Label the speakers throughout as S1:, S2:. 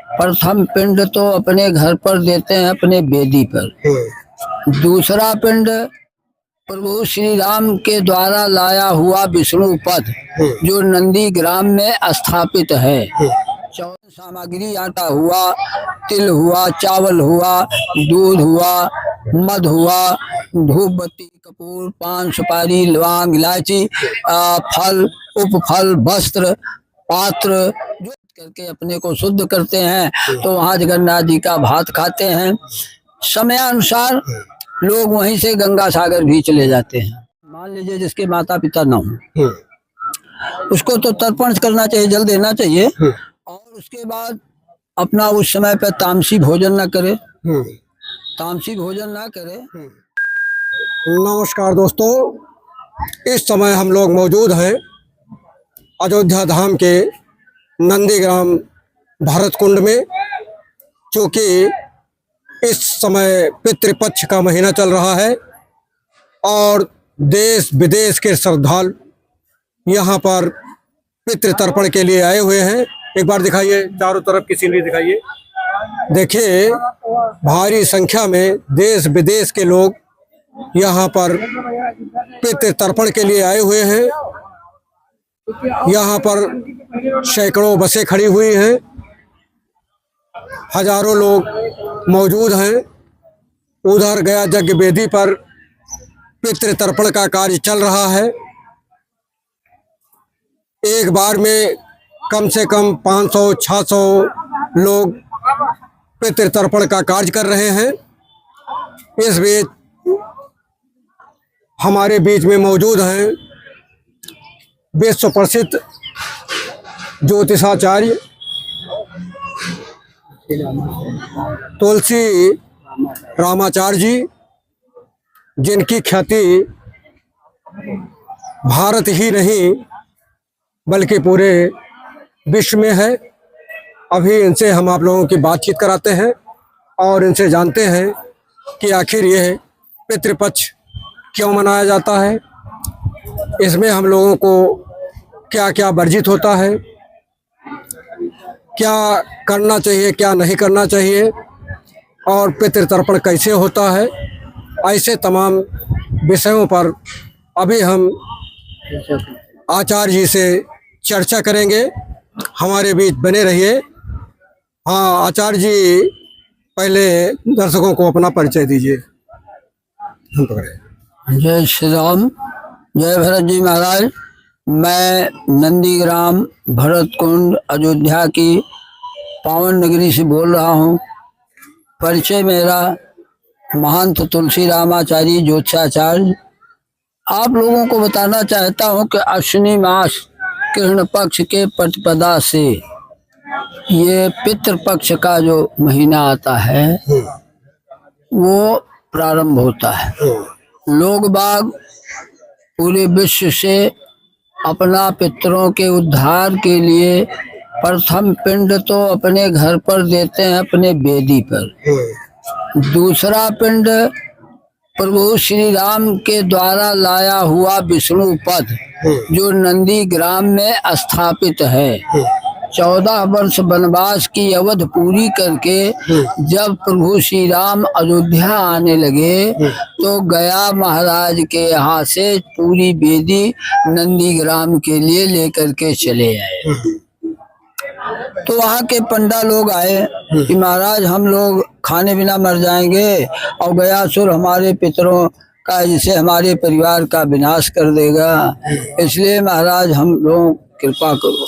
S1: प्रथम पिंड तो अपने घर पर देते हैं, अपने बेदी पर। दूसरा पिंड प्रभु श्री राम के द्वारा लाया हुआ विष्णु पद जो नंदी ग्राम में स्थापित है। चौदह सामग्री आटा हुआ, तिल हुआ, चावल हुआ, दूध हुआ, मध हुआ, धूप बत्ती, कपूर, पान, सुपारी, लौंग, इलायची, फल, उपफल, वस्त्र, पात्र जो करके अपने को शुद्ध करते हैं। तो वहाँ जगन्नाथ जी का भात खाते हैं। समयानुसार लोग वहीं से गंगा सागर भी चले जाते हैं। मान लीजिए जिसके माता पिता ना हो, उसको तो तर्पण करना चाहिए, जल देना चाहिए, और उसके बाद अपना उस समय पे तामसी भोजन न करे, तामसी भोजन ना करे।
S2: नमस्कार दोस्तों, इस समय हम लोग मौजूद हैं अयोध्या धाम के नंदीग्राम भरत कुंड में, क्योंकि इस समय पितृपक्ष का महीना चल रहा है और देश विदेश के श्रद्धालु यहाँ पर पितृ तर्पण के लिए आए हुए हैं। एक बार दिखाइए, चारों तरफ की सीनरी दिखाइए। देखिए, भारी संख्या में देश विदेश के लोग यहाँ पर पितृ तर्पण के लिए आए हुए हैं। यहाँ पर सैकड़ों बसें खड़ी हुई हैं, हजारों लोग मौजूद हैं। उधर गया यज्ञ वेदी पर पितृ तर्पण का कार्य चल रहा है। एक बार में कम से कम 500-600 लोग पितृ तर्पण का कार्य कर रहे हैं। इस बीच हमारे बीच में मौजूद हैं विश्व प्रसिद्ध ज्योतिषाचार्य तुलसी रामाचार्य जी, जिनकी ख्याति भारत ही नहीं बल्कि पूरे विश्व में है। अभी इनसे हम आप लोगों की बातचीत कराते हैं और इनसे जानते हैं कि आखिर यह पितृपक्ष क्यों मनाया जाता है, इसमें हम लोगों को क्या क्या वर्जित होता है, क्या करना चाहिए, क्या नहीं करना चाहिए, और पितृ तर्पण कैसे होता है। ऐसे तमाम विषयों पर अभी हम आचार्य जी से चर्चा करेंगे। हमारे बीच बने रहिए। हाँ आचार्य जी, पहले दर्शकों को अपना परिचय दीजिए।
S1: जय श्री राम, जय भरत जी महाराज। मैं नंदीग्राम भरत कुंड अयोध्या की पावन नगरी से बोल रहा हूँ। परिचय मेरा महंत तुलसी रामाचार्य ज्योतिषाचार्य। आप लोगों को बताना चाहता हूँ कि अश्विनी मास कृष्ण पक्ष के प्रतिपदा से ये पितृपक्ष का जो महीना आता है वो प्रारंभ होता है। लोग बाग पूरे विश्व से अपना पितरों के उद्धार के लिए प्रथम पिंड तो अपने घर पर देते हैं, अपने बेदी पर। दूसरा पिंड प्रभु श्री राम के द्वारा लाया हुआ विष्णु पद जो नंदी ग्राम में स्थापित है। 14 वर्ष वनवास की अवधि पूरी करके जब प्रभु श्री राम अयोध्या आने लगे तो गया महाराज के यहाँ से पूरी बेदी नंदीग्राम के लिए लेकर के चले आए। तो वहाँ के पंडा लोग आए कि महाराज हम लोग खाने बिना मर जाएंगे और गयासुर हमारे पितरों का, जिसे हमारे परिवार का विनाश कर देगा, इसलिए महाराज हम लोग कृपा करो।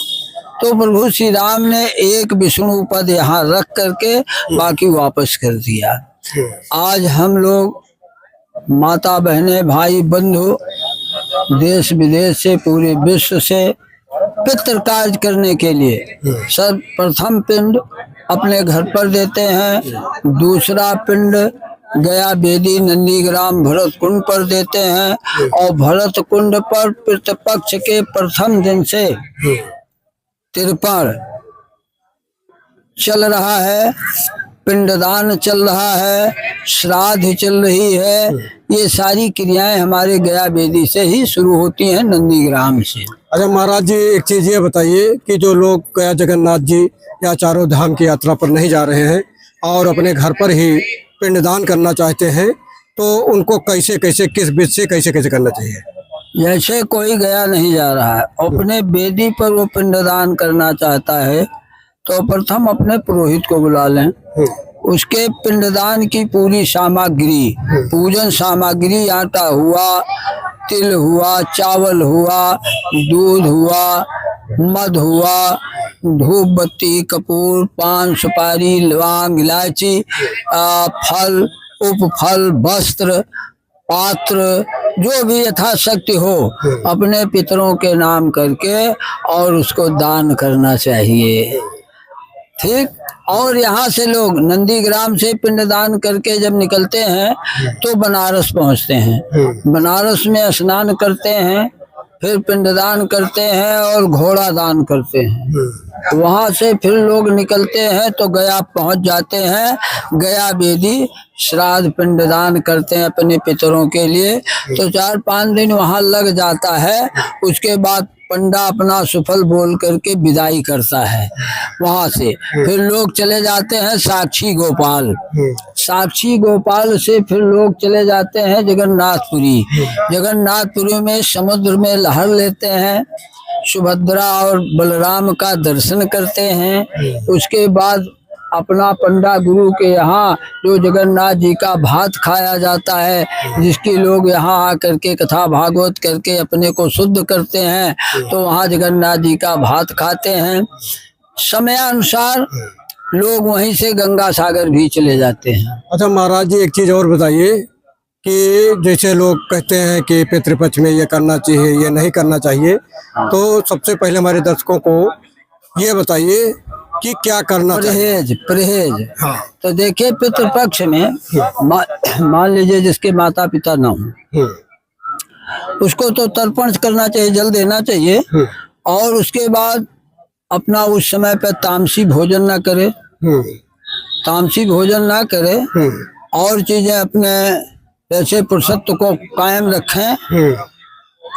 S1: तो प्रभु श्री राम ने एक विष्णु पद यहाँ रख करके बाकी वापस कर दिया। आज हम लोग माता बहनें भाई बंधु देश विदेश से पूरे विश्व से पितृ कार्य करने के लिए सर्वप्रथम पिंड अपने घर पर देते हैं। दूसरा पिंड गया बेदी नंदीग्राम भरत कुंड पर देते हैं और भरत कुंड पर पितृपक्ष के प्रथम दिन से तर्पण चल रहा है, पिंडदान चल रहा है, श्राद्ध चल रही है। ये सारी क्रियाएं हमारे गया बेदी से ही शुरू होती हैं, नंदीग्राम से।
S2: अच्छा महाराज जी, एक चीज़ ये बताइए कि जो लोग गया जगन्नाथ जी या चारों धाम की यात्रा पर नहीं जा रहे हैं और अपने घर पर ही पिंडदान करना चाहते हैं, तो उनको कैसे कैसे, किस विधि से कैसे कैसे करना चाहिए?
S1: जैसे कोई गया नहीं जा रहा है, अपने वेदी पर वो पिंडदान करना चाहता है, तो प्रथम अपने पुरोहित को बुला लें। उसके पिंडदान की पूरी सामग्री, पूजन सामग्री, आटा हुआ, तिल हुआ, चावल हुआ, दूध हुआ, मध हुआ, धूप बत्ती, कपूर, पान, सुपारी, लौंग, इलायची, फल, उपफल, वस्त्र, पात्र, जो भी यथाशक्ति हो अपने पितरों के नाम करके और उसको दान करना चाहिए। ठीक। और यहाँ से लोग नंदीग्राम से पिंडदान करके जब निकलते हैं तो बनारस पहुँचते हैं। बनारस में स्नान करते हैं, फिर पिंडदान करते हैं और घोड़ा दान करते हैं। वहाँ से फिर लोग निकलते हैं तो गया पहुँच जाते हैं। गया वेदी श्राद्ध पिंडदान करते हैं अपने पितरों के लिए, तो 4-5 दिन वहाँ लग जाता है। उसके बाद पंडा अपना सुफल बोल करके विदाई करता है वहाँ से। फिर लोग चले जाते हैं साक्षी गोपाल। साक्षी गोपाल से फिर लोग चले जाते हैं जगन्नाथपुरी। जगन्नाथपुरी में समुद्र में लहर लेते हैं, सुभद्रा और बलराम का दर्शन करते हैं। उसके बाद अपना पंडा गुरु के यहाँ जो जगन्नाथ जी का भात खाया जाता है, जिसकी लोग यहाँ आकर के कथा भागवत करके अपने को शुद्ध करते हैं, तो वहाँ जगन्नाथ जी का भात खाते हैं। समयानुसार लोग वहीं से गंगा सागर भी चले जाते हैं।
S2: अच्छा महाराज जी, एक चीज़ और बताइए कि जैसे लोग कहते हैं कि पितृपक्ष में ये करना चाहिए, ये नहीं करना चाहिए, तो सबसे पहले हमारे दर्शकों को ये बताइए कि क्या करना चाहिए?
S1: परहेज।
S2: हाँ।
S1: तो देखिए, पितृपक्ष में मान लीजिए जिसके माता पिता ना हो, उसको तो तर्पण करना चाहिए, जल देना चाहिए। और उसके बाद अपना उस समय पे तामसी भोजन ना करे, तामसी भोजन ना करे, और चीजें अपने ऐसे पुरुषत्व को कायम रखें।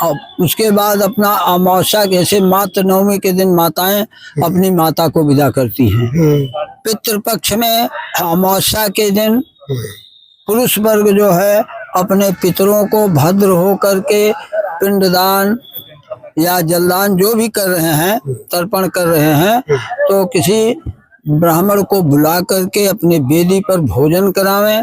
S1: और उसके बाद अपना अमावस्या, जैसे मातृ नवमी के दिन माताएं अपनी माता को विदा करती हैं। पितृपक्ष में अमावस्या के दिन पुरुष वर्ग जो है अपने पितरों को भद्र हो करके पिंडदान या जलदान जो भी कर रहे हैं, तर्पण कर रहे हैं, तो किसी ब्राह्मण को बुला करके अपने वेदी पर भोजन करावें,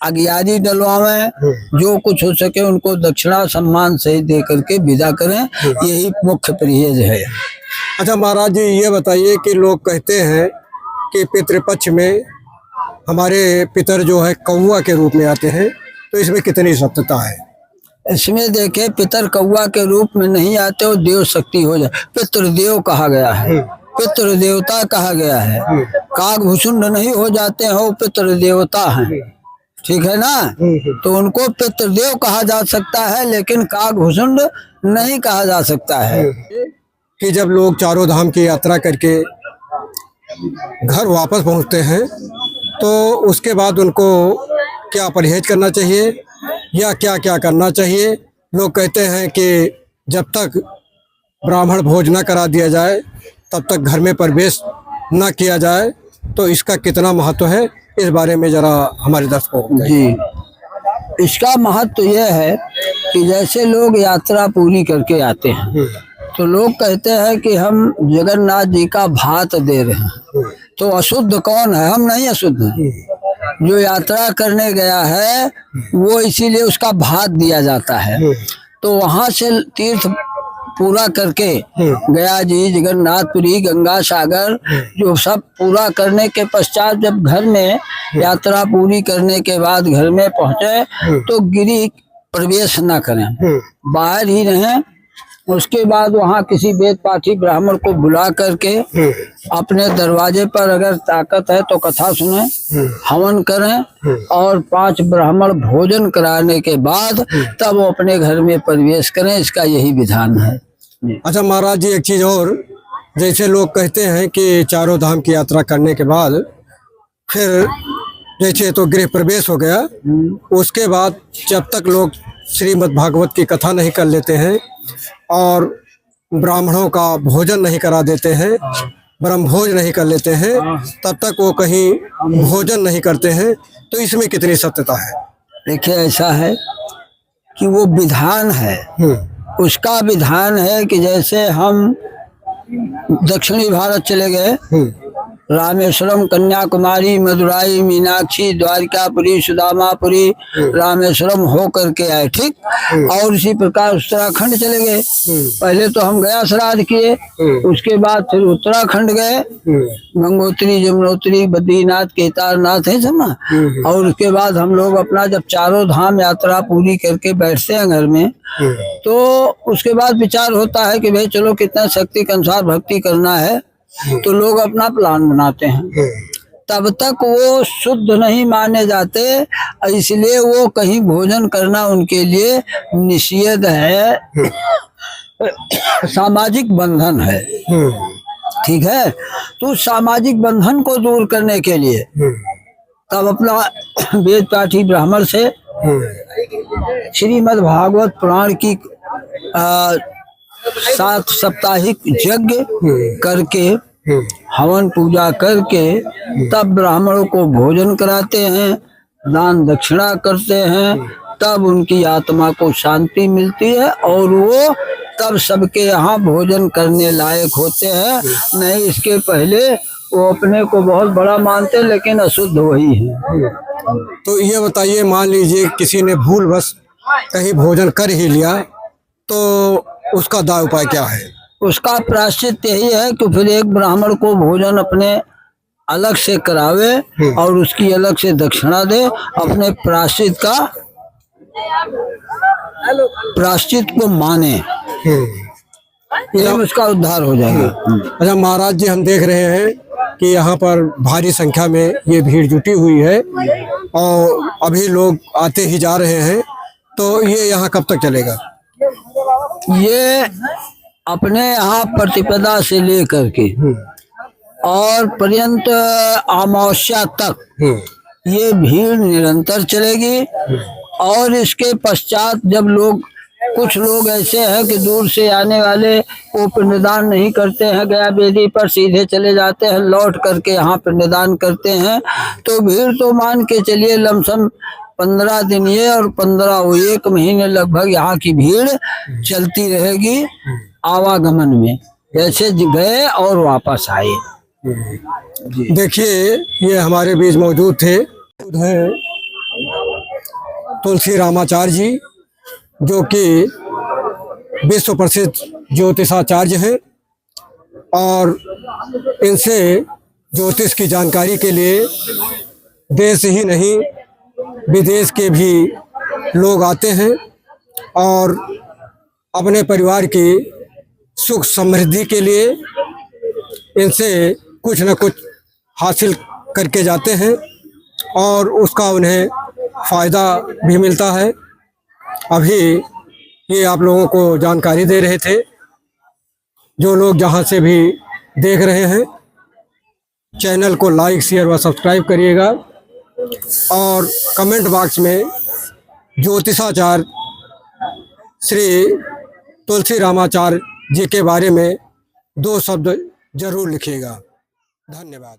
S1: अगियारी डलवावें, जो कुछ हो सके उनको दक्षिणा सम्मान सहित दे करके विदा करें। यही मुख्य परहेज है।
S2: अच्छा महाराज जी, ये बताइए कि लोग कहते हैं कि पितृपक्ष में हमारे पितर जो है कौवा के रूप में आते हैं, तो इसमें कितनी सत्यता है?
S1: इसमें देखे, पितर कौवा के रूप में नहीं आते, वो देव शक्ति हो जाए। पितृदेव कहा गया है, पितृ देवता कहा गया है। कागभूषुंड नहीं हो जाते हैं, वो पितृ देवता हैं। ठीक है ना? तो उनको पितृदेव कहा जा सकता है, लेकिन कागभूषुंड नहीं कहा जा सकता है।
S2: कि जब लोग चारों धाम की यात्रा करके घर वापस पहुंचते हैं, तो उसके बाद उनको क्या परहेज करना चाहिए या क्या क्या करना चाहिए? लोग कहते हैं कि जब तक ब्राह्मण भोज न करा दिया जाए तब तक घर में प्रवेश न किया जाए, तो इसका कितना महत्व है, इस बारे में जरा हमारे दर्शकों को बताइए।
S1: जी, इसका महत्व यह है कि जैसे लोग यात्रा पूरी करके आते हैं, तो लोग कहते हैं कि हम जगन्नाथ जी का भात दे रहे हैं, तो अशुद्ध कौन है? हम नहीं अशुद्ध हैं। जो यात्रा करने गया है वो इसीलिए उसका भात दिया जाता है। तो वहाँ से तीर्थ पूरा करके गया जी, जगन्नाथपुरी, गंगा सागर, जो सब पूरा करने के पश्चात जब घर में यात्रा पूरी करने के बाद घर में पहुँचे, तो गिरी प्रवेश न करें, बाहर ही रहें। उसके बाद वहाँ किसी वेद पाठी ब्राह्मण को बुला करके अपने दरवाजे पर अगर ताकत है तो कथा सुने, हवन करें, और 5 ब्राह्मण भोजन कराने के बाद तब वो अपने घर में प्रवेश करें। इसका यही विधान है।
S2: अच्छा महाराज जी, एक चीज़ और, जैसे लोग कहते हैं कि चारों धाम की यात्रा करने के बाद फिर जैसे तो गृह प्रवेश हो गया, उसके बाद जब तक लोग श्रीमद् भागवत की कथा नहीं कर लेते हैं और ब्राह्मणों का भोजन नहीं करा देते हैं, ब्रह्मभोज नहीं कर लेते हैं तब तक वो कहीं भोजन नहीं करते हैं। तो इसमें कितनी सत्यता है?
S1: देखिए, ऐसा है कि वो विधान है, उसका विधान है कि जैसे हम दक्षिणी भारत चले गए, रामेश्वरम, कन्याकुमारी, मदुराई, मीनाक्षी, द्वारिकापुरी, सुदामापुरी, रामेश्वरम हो करके आए, ठीक। और इसी प्रकार उत्तराखंड चले गए। पहले तो हम गया श्राद्ध किए, उसके बाद फिर उत्तराखंड गए, गंगोत्री, जमुनोत्री, बद्रीनाथ, केदारनाथ है सब ना। और उसके बाद हम लोग अपना जब चारों धाम यात्रा पूरी करके बैठते हैं घर में, तो उसके बाद विचार होता है कि भाई चलो कितना शक्ति के अनुसार भक्ति करना है, तो लोग अपना प्लान बनाते हैं। तब तक वो शुद्ध नहीं माने जाते, इसलिए वो कहीं भोजन करना उनके लिए निषेध है, सामाजिक बंधन है, ठीक है। तो सामाजिक बंधन को दूर करने के लिए तब अपना वेद पाठी ब्राह्मण से श्रीमद् भागवत पुराण की 7 साप्ताहिक यज्ञ करके, हवन पूजा करके, तब ब्राह्मणों को भोजन कराते हैं, दान दक्षिणा करते हैं, तब उनकी आत्मा को शांति मिलती है और वो तब सबके यहाँ भोजन करने लायक होते हैं। नहीं इसके पहले वो अपने को बहुत बड़ा मानते, लेकिन अशुद्ध वही है।
S2: तो ये बताइए, मान लीजिए किसी ने भूलवश कहीं भोजन कर ही लिया, तो उसका दाव उपाय क्या है?
S1: उसका प्रायश्चित यही है कि फिर एक ब्राह्मण को भोजन अपने अलग से करावे और उसकी अलग से दक्षिणा दे, अपने प्रायश्चित को माने, ये उसका उद्धार हो जाएगा।
S2: अच्छा महाराज जी, हम देख रहे हैं कि यहाँ पर भारी संख्या में ये भीड़ जुटी हुई है और अभी लोग आते ही जा रहे हैं, तो ये यहाँ कब तक चलेगा?
S1: ये अपने यहाँ प्रतिपदा से लेकर के और पर्यंत अमावस्या तक ये भीड़ निरंतर चलेगी। और इसके पश्चात जब कुछ लोग ऐसे हैं कि दूर से आने वाले वो पिंडदान नहीं करते हैं, गया बेदी पर सीधे चले जाते हैं, लौट करके यहाँ पिंडदान करते हैं, तो भीड़ तो मान के चलिए लमसम 15 दिन ये और 15 वो 1 महीने लगभग यहाँ की भीड़ चलती रहेगी आवागमन में, जैसे गए और वापस आए।
S2: देखिए, ये हमारे बीच मौजूद थे तुलसी रामाचार्य जी, जो कि विश्व प्रसिद्ध ज्योतिषाचार्य हैं और इनसे ज्योतिष की जानकारी के लिए देश ही नहीं विदेश के भी लोग आते हैं और अपने परिवार की सुख समृद्धि के लिए इनसे कुछ न कुछ हासिल करके जाते हैं और उसका उन्हें फ़ायदा भी मिलता है। अभी ये आप लोगों को जानकारी दे रहे थे। जो लोग जहाँ से भी देख रहे हैं, चैनल को लाइक, शेयर व सब्सक्राइब करिएगा और कमेंट बॉक्स में ज्योतिषाचार्य श्री तुलसी रामाचार्य जी के बारे में 2 शब्द जरूर लिखिएगा। धन्यवाद।